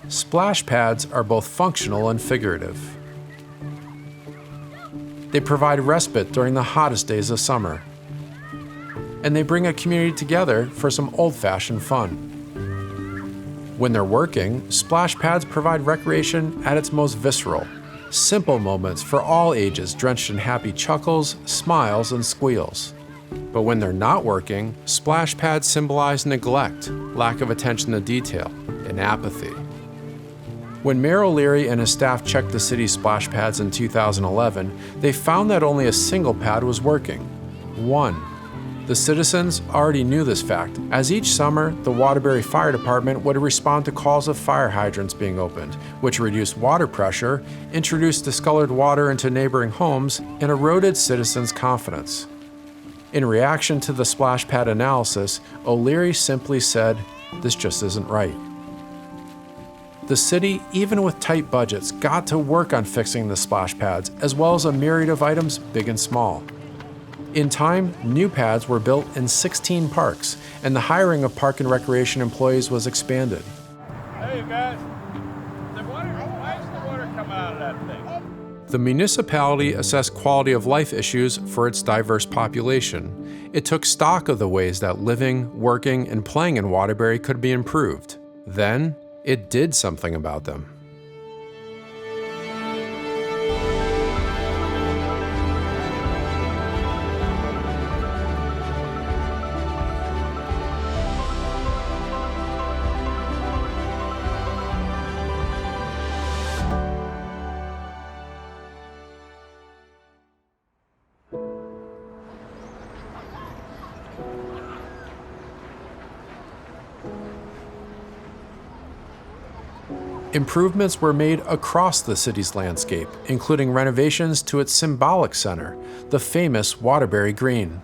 Splash pads are both functional and figurative. They provide respite during the hottest days of summer. And they bring a community together for some old-fashioned fun. When they're working, splash pads provide recreation at its most visceral. Simple moments for all ages drenched in happy chuckles, smiles, and squeals. But when they're not working, splash pads symbolize neglect, lack of attention to detail, and apathy. When Mayor O'Leary and his staff checked the city's splash pads in 2011, they found that only a single pad was working. One. The citizens already knew this fact, as each summer, the Waterbury Fire Department would respond to calls of fire hydrants being opened, which reduced water pressure, introduced discolored water into neighboring homes, and eroded citizens' confidence. In reaction to the splash pad analysis, O'Leary simply said, "This just isn't right." The city, even with tight budgets, got to work on fixing the splash pads, as well as a myriad of items, big and small. In time, new pads were built in 16 parks, and the hiring of park and recreation employees was expanded. Hey, you guys. Why is the water coming out of that thing? The municipality assessed quality of life issues for its diverse population. It took stock of the ways that living, working, and playing in Waterbury could be improved. Then, it did something about them. Improvements were made across the city's landscape, including renovations to its symbolic center, the famous Waterbury Green.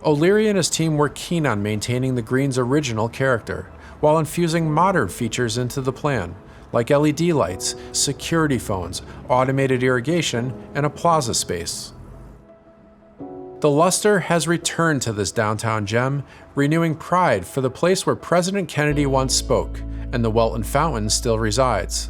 O'Leary and his team were keen on maintaining the green's original character, while infusing modern features into the plan, like LED lights, security phones, automated irrigation, and a plaza space. The luster has returned to this downtown gem, renewing pride for the place where President Kennedy once spoke, and the Welton Fountain still resides.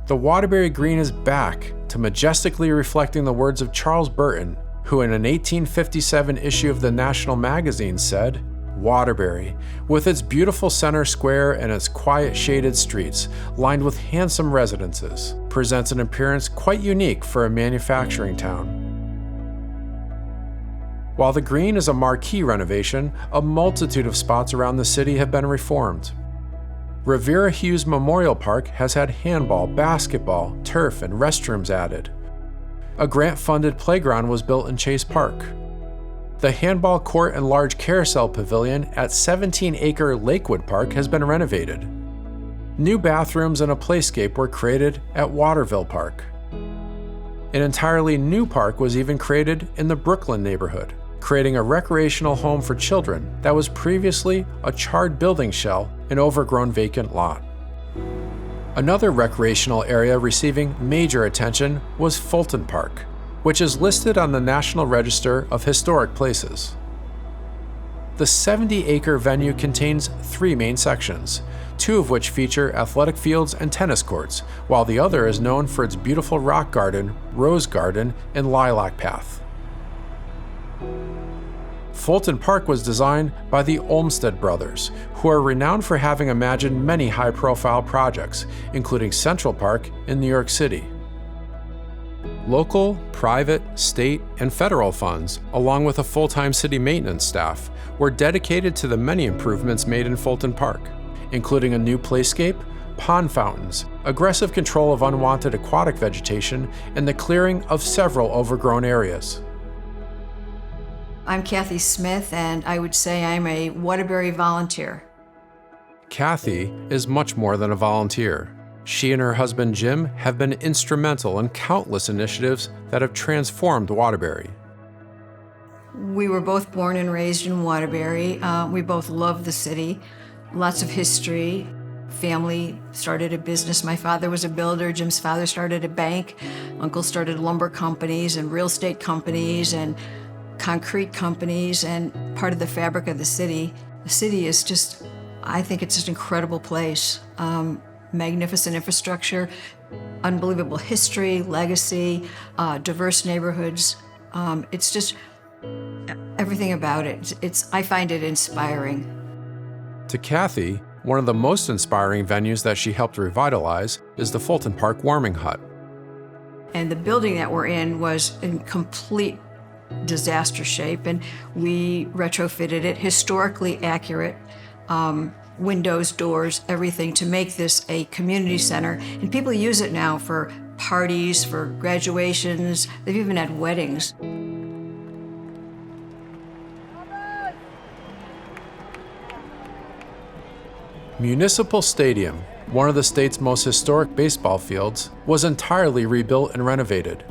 The Waterbury Green is back to majestically reflecting the words of Charles Burton, who in an 1857 issue of the National magazine said, "Waterbury, with its beautiful center square and its quiet shaded streets, lined with handsome residences, presents an appearance quite unique for a manufacturing town." While the Green is a marquee renovation, a multitude of spots around the city have been reformed. Rivera Hughes Memorial Park has had handball, basketball, turf, and restrooms added. A grant-funded playground was built in Chase Park. The handball court and large carousel pavilion at 17-acre Lakewood Park has been renovated. New bathrooms and a playscape were created at Waterville Park. An entirely new park was even created in the Brooklyn neighborhood, creating a recreational home for children that was previously a charred building shell and overgrown vacant lot. Another recreational area receiving major attention was Fulton Park, which is listed on the National Register of Historic Places. The 70-acre venue contains 3 main sections, 2 of which feature athletic fields and tennis courts, while the other is known for its beautiful rock garden, rose garden, and lilac path. Fulton Park was designed by the Olmsted brothers, who are renowned for having imagined many high-profile projects, including Central Park in New York City. Local, private, state, and federal funds, along with a full-time city maintenance staff, were dedicated to the many improvements made in Fulton Park, including a new playscape, pond fountains, aggressive control of unwanted aquatic vegetation, and the clearing of several overgrown areas. I'm Kathy Smith, and I would say I'm a Waterbury volunteer. Kathy is much more than a volunteer. She and her husband Jim have been instrumental in countless initiatives that have transformed Waterbury. We were both born and raised in Waterbury. We both love the city, lots of history. Family started a business. My father was a builder. Jim's father started a bank. Uncle started lumber companies and real estate companies and concrete companies and part of the fabric of the city. The city is just I think it's an incredible place. Magnificent infrastructure, unbelievable history, legacy, diverse neighborhoods. It's just everything about it. I find it inspiring. To Kathy, one of the most inspiring venues that she helped revitalize is the Fulton Park Warming Hut. And the building that we're in was in complete disaster shape, and we retrofitted it, historically accurate, windows, doors, everything, to make this a community center. And people use it now for parties, for graduations. They've even had weddings. Municipal Stadium, one of the state's most historic baseball fields, was entirely rebuilt and renovated.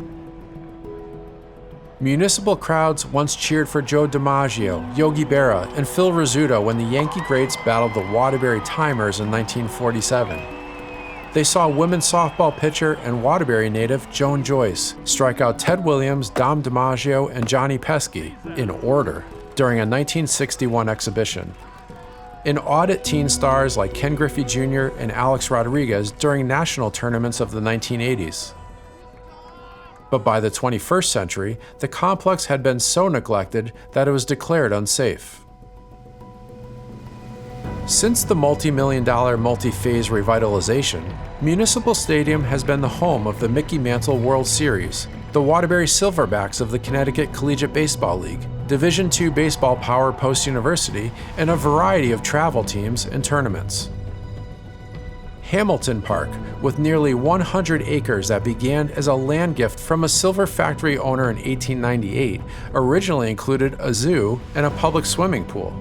Municipal crowds once cheered for Joe DiMaggio, Yogi Berra, and Phil Rizzuto when the Yankee greats battled the Waterbury Timers in 1947. They saw women's softball pitcher and Waterbury native Joan Joyce strike out Ted Williams, Dom DiMaggio, and Johnny Pesky, in order, during a 1961 exhibition. And audit teen stars like Ken Griffey Jr. and Alex Rodriguez during national tournaments of the 1980s. But by the 21st century, the complex had been so neglected that it was declared unsafe. Since the multi-million-dollar multi-phase revitalization, Municipal Stadium has been the home of the Mickey Mantle World Series, the Waterbury Silverbacks of the Connecticut Collegiate Baseball League, Division II baseball power Post University, and a variety of travel teams and tournaments. Hamilton Park, with nearly 100 acres that began as a land gift from a silver factory owner in 1898, originally included a zoo and a public swimming pool.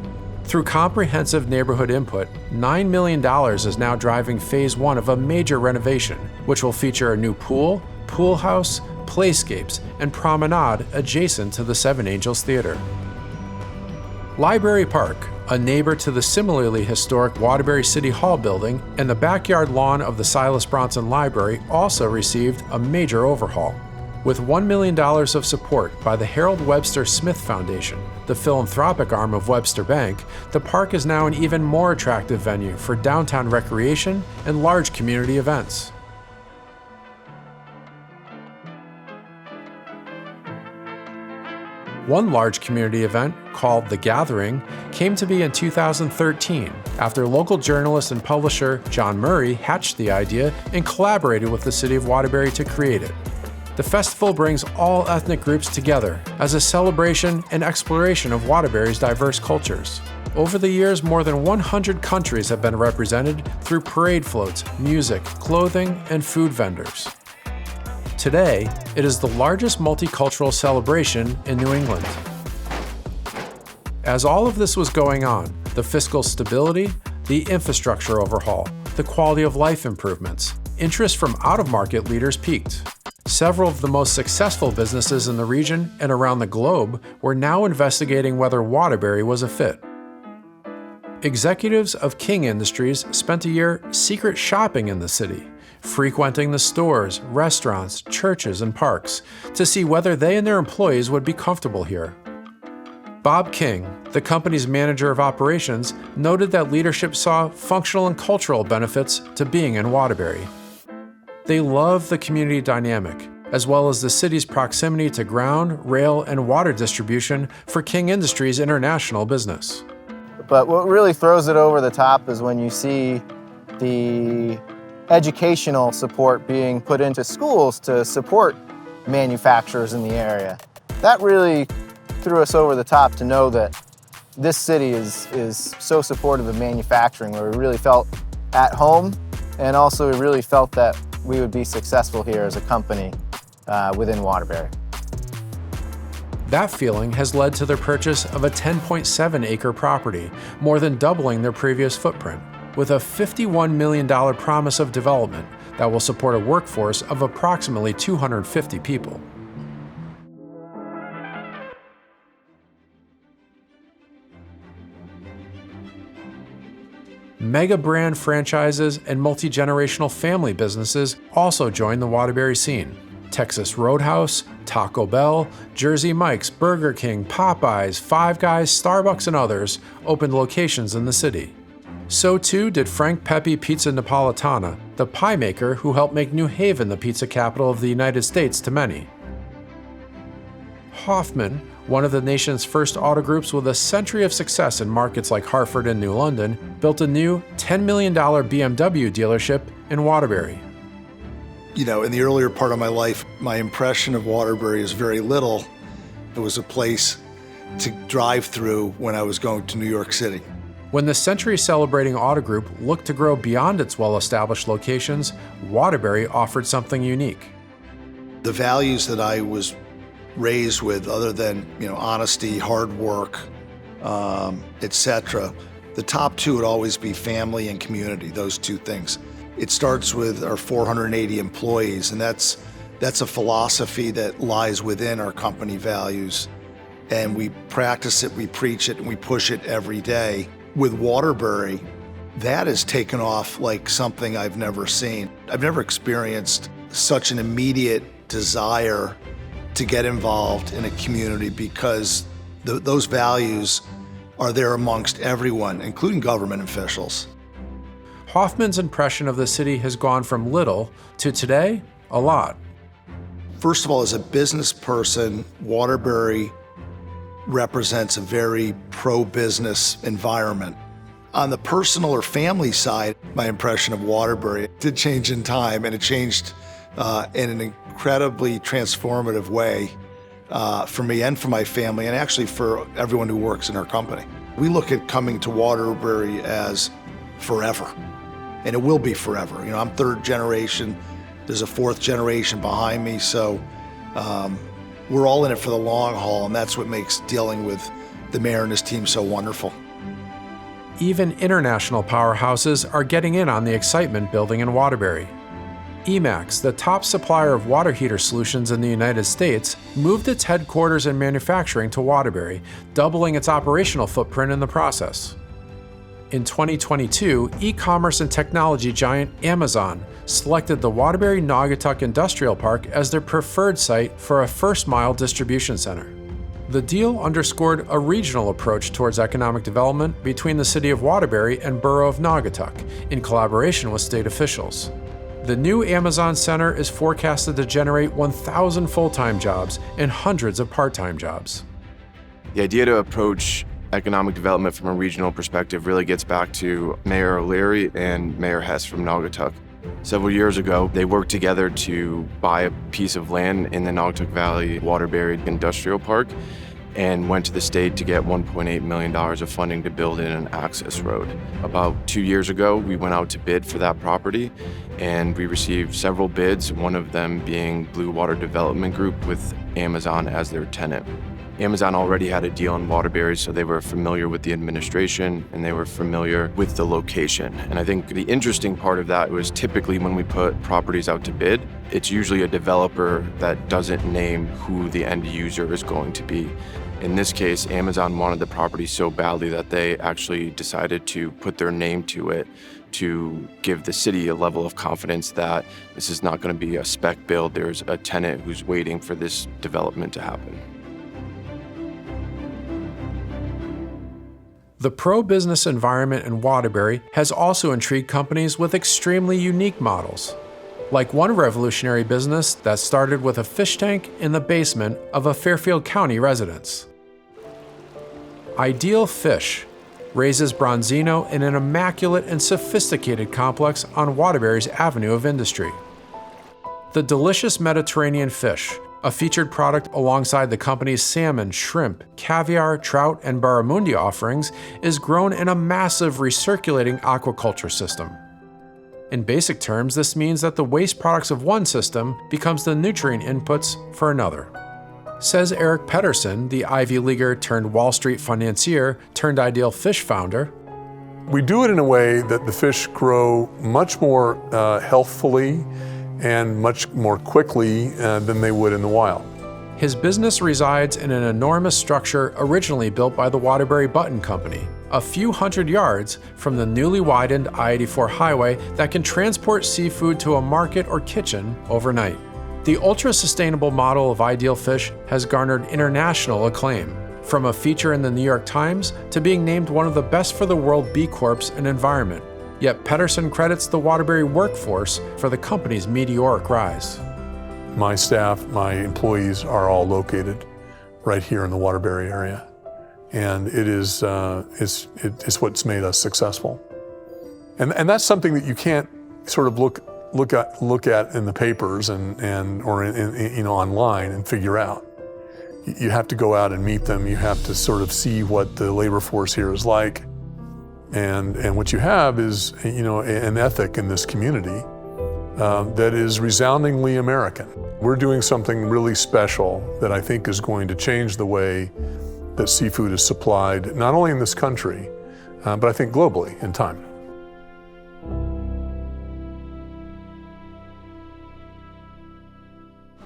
Through comprehensive neighborhood input, $9 million is now driving Phase 1 of a major renovation, which will feature a new pool, pool house, playscapes, and promenade adjacent to the Seven Angels Theater. Library Park, a neighbor to the similarly historic Waterbury City Hall building and the backyard lawn of the Silas Bronson Library, also received a major overhaul. With $1 million of support by the Harold Webster Smith Foundation, the philanthropic arm of Webster Bank, the park is now an even more attractive venue for downtown recreation and large community events. One large community event, called The Gathering, came to be in 2013 after local journalist and publisher John Murray hatched the idea and collaborated with the city of Waterbury to create it. The festival brings all ethnic groups together as a celebration and exploration of Waterbury's diverse cultures. Over the years, more than 100 countries have been represented through parade floats, music, clothing, and food vendors. Today, it is the largest multicultural celebration in New England. As all of this was going on, the fiscal stability, the infrastructure overhaul, the quality of life improvements, interest from out-of-market leaders peaked. Several of the most successful businesses in the region and around the globe were now investigating whether Waterbury was a fit. Executives of King Industries spent a year secret shopping in the city, frequenting the stores, restaurants, churches, and parks to see whether they and their employees would be comfortable here. Bob King, the company's manager of operations, noted that leadership saw functional and cultural benefits to being in Waterbury. They love the community dynamic, as well as the city's proximity to ground, rail, and water distribution for King Industries' international business. But what really throws it over the top is when you see the educational support being put into schools to support manufacturers in the area. That really threw us over the top to know that this city is so supportive of manufacturing, where we really felt at home, and also we really felt that we would be successful here as a company within Waterbury. That feeling has led to their purchase of a 10.7-acre property, more than doubling their previous footprint, with a $51 million promise of development that will support a workforce of approximately 250 people. Mega brand franchises and multi-generational family businesses also joined the Waterbury scene. Texas Roadhouse, Taco Bell, Jersey Mike's, Burger King, Popeyes, Five Guys, Starbucks, and others opened locations in the city. So too did Frank Pepe Pizza Napolitana, the pie maker who helped make New Haven the pizza capital of the United States to many. Hoffman, one of the nation's first auto groups with a century of success in markets like Hartford and New London, built a new $10 million BMW dealership in Waterbury. You know, in the earlier part of my life, my impression of Waterbury is very little. It was a place to drive through when I was going to New York City. When the century-celebrating auto group looked to grow beyond its well-established locations, Waterbury offered something unique. The values that I was raised with, other than, you know, honesty, hard work, etc., the top two would always be family and community, those two things. It starts with our 480 employees, and that's a philosophy that lies within our company values. And we practice it, we preach it, and we push it every day. With Waterbury, that has taken off like something I've never seen. I've never experienced such an immediate desire to get involved in a community because those values are there amongst everyone, including government officials. Hoffman's impression of the city has gone from little to today, a lot. First of all, as a business person, Waterbury represents a very pro-business environment. On the personal or family side, my impression of Waterbury did change in time, and it changed in an incredibly transformative way for me and for my family, and actually for everyone who works in our company. We look at coming to Waterbury as forever, and it will be forever. You know, I'm third generation. There's a fourth generation behind me, so we're all in it for the long haul, and that's what makes dealing with the mayor and his team so wonderful. Even international powerhouses are getting in on the excitement building in Waterbury. Emax, the top supplier of water heater solutions in the United States, moved its headquarters and manufacturing to Waterbury, doubling its operational footprint in the process. In 2022, e-commerce and technology giant Amazon selected the Waterbury Naugatuck Industrial Park as their preferred site for a first-mile distribution center. The deal underscored a regional approach towards economic development between the city of Waterbury and borough of Naugatuck, in collaboration with state officials. The new Amazon Center is forecasted to generate 1,000 full-time jobs and hundreds of part-time jobs. The idea to approach economic development from a regional perspective really gets back to Mayor O'Leary and Mayor Hess from Naugatuck. Several years ago, they worked together to buy a piece of land in the Naugatuck Valley Waterbury Industrial Park and went to the state to get $1.8 million of funding to build in an access road. About 2 years ago, we went out to bid for that property, and we received several bids, one of them being Blue Water Development Group with Amazon as their tenant. Amazon already had a deal in Waterbury, so they were familiar with the administration and they were familiar with the location. And I think the interesting part of that was typically when we put properties out to bid, it's usually a developer that doesn't name who the end user is going to be. In this case, Amazon wanted the property so badly that they actually decided to put their name to it to give the city a level of confidence that this is not going to be a spec build. There's a tenant who's waiting for this development to happen. The pro-business environment in Waterbury has also intrigued companies with extremely unique models, like one revolutionary business that started with a fish tank in the basement of a Fairfield County residence. Ideal Fish raises Bronzino in an immaculate and sophisticated complex on Waterbury's Avenue of Industry. The delicious Mediterranean fish, a featured product alongside the company's salmon, shrimp, caviar, trout, and barramundi offerings, is grown in a massive recirculating aquaculture system. In basic terms, this means that the waste products of one system becomes the nutrient inputs for another. Says Eric Pedersen, the Ivy Leaguer turned Wall Street financier turned Ideal Fish founder. We do it in a way that the fish grow much more healthfully and much more quickly than they would in the wild. His business resides in an enormous structure originally built by the Waterbury Button Company, a few hundred yards from the newly widened I-84 highway that can transport seafood to a market or kitchen overnight. The ultra-sustainable model of Ideal Fish has garnered international acclaim. from a feature in the New York Times to being named one of the best for the world B Corps in environment. Yet Pedersen credits the Waterbury workforce for the company's meteoric rise. My staff, my employees are all located right here in the Waterbury area. And it is it's what's made us successful. And that's something that you can't sort of look at in the papers or in online and figure out. You have to go out and meet them. You have to sort of see what the labor force here is like. And what you have is, an ethic in this community that is resoundingly American. We're doing something really special that I think is going to change the way that seafood is supplied, not only in this country, but I think globally in time.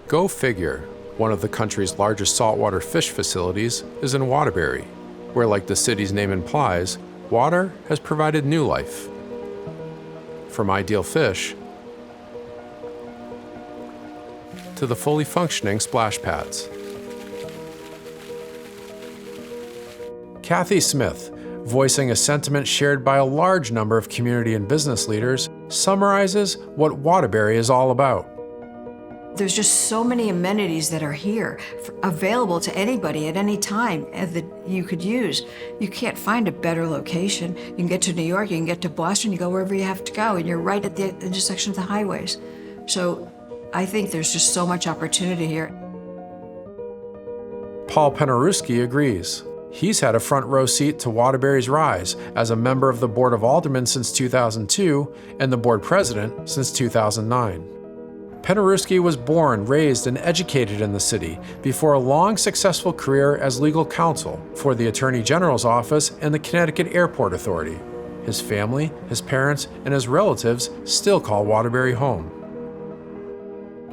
Go figure, one of the country's largest saltwater fish facilities is in Waterbury, where, like the city's name implies, water has provided new life. From ideal fish to the fully functioning splash pads. Kathy Smith, voicing a sentiment shared by a large number of community and business leaders, summarizes what Waterbury is all about. There's just so many amenities that are here, available to anybody at any time that you could use. You can't find a better location. You can get to New York, you can get to Boston, you go wherever you have to go, and you're right at the intersection of the highways. So I think there's just so much opportunity here. Paul Penarewski agrees. He's had a front row seat to Waterbury's rise as a member of the Board of Aldermen since 2002 and the board president since 2009. Penarewski was born, raised, and educated in the city before a long, successful career as legal counsel for the Attorney General's office and the Connecticut Airport Authority. His family, his parents, and his relatives still call Waterbury home.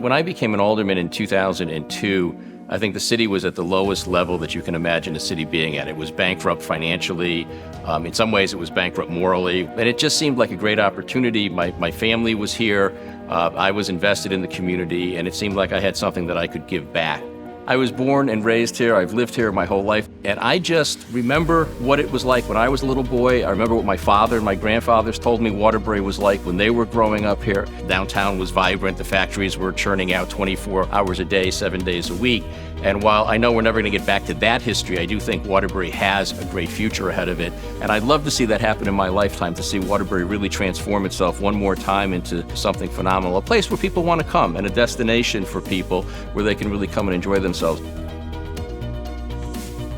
When I became an alderman in 2002, I think the city was at the lowest level that you can imagine a city being at. It was bankrupt financially. In some ways, it was bankrupt morally. And it just seemed like a great opportunity. My family was here. I was invested in the community, and it seemed like I had something that I could give back. I was born and raised here. I've lived here my whole life. And I just remember what it was like when I was a little boy. I remember what my father and my grandfathers told me Waterbury was like when they were growing up here. Downtown was vibrant. The factories were churning out 24 hours a day, 7 days a week. And while I know we're never going to get back to that history, I do think Waterbury has a great future ahead of it. And I'd love to see that happen in my lifetime, to see Waterbury really transform itself one more time into something phenomenal. A place where people want to come and a destination for people where they can really come and enjoy themselves.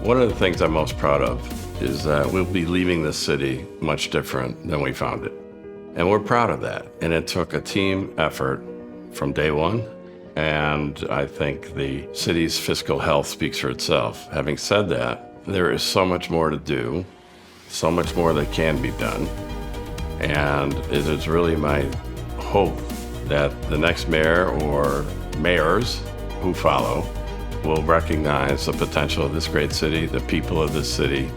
One of the things I'm most proud of is that we'll be leaving this city much different than we found it. And we're proud of that. And it took a team effort from day one. And I think the city's fiscal health speaks for itself. Having said that, there is so much more to do, so much more that can be done. And it is really my hope that the next mayor or mayors who follow will recognize the potential of this great city, the people of this city,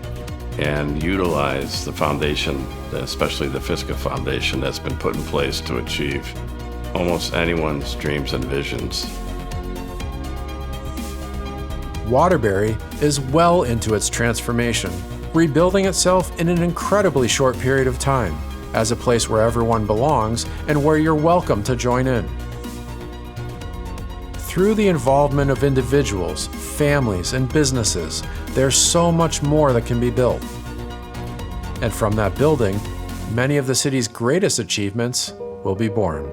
and utilize the foundation, especially the fiscal foundation that's been put in place to achieve almost anyone's dreams and visions. Waterbury is well into its transformation, rebuilding itself in an incredibly short period of time, as a place where everyone belongs and where you're welcome to join in. Through the involvement of individuals, families, and businesses, there's so much more that can be built. And from that building, many of the city's greatest achievements will be born.